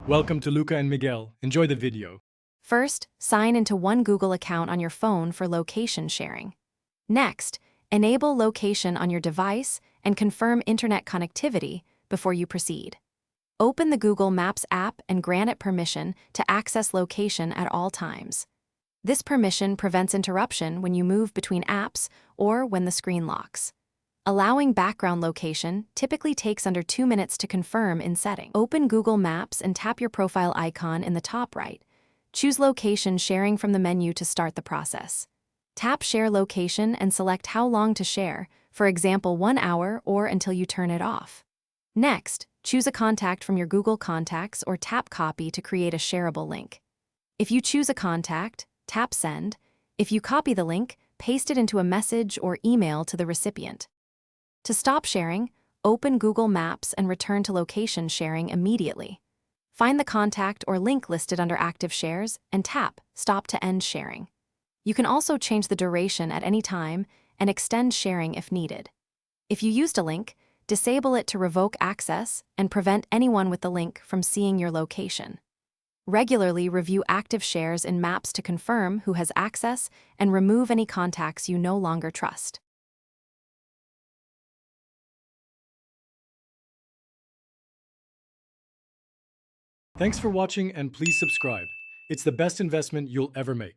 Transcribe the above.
Welcome to Luca and Miguel. Enjoy the video. First, sign into one Google account on your phone for location sharing. Next, enable location on your device and confirm internet connectivity before you proceed. Open the Google Maps app and grant it permission to access location at all times. This permission prevents interruption when you move between apps or when the screen locks. Allowing background location typically takes under 2 minutes to confirm in setting. Open Google Maps and tap your profile icon in the top right. Choose Location Sharing from the menu to start the process. Tap Share Location and select how long to share, for example 1 hour or until you turn it off. Next, choose a contact from your Google Contacts or tap Copy to create a shareable link. If you choose a contact, tap Send. If you copy the link, paste it into a message or email to the recipient. To stop sharing, open Google Maps and return to location sharing immediately. Find the contact or link listed under Active Shares and tap Stop to end sharing. You can also change the duration at any time and extend sharing if needed. If you used a link, disable it to revoke access and prevent anyone with the link from seeing your location. Regularly review Active Shares in Maps to confirm who has access and remove any contacts you no longer trust. Thanks for watching and please subscribe. It's the best investment you'll ever make.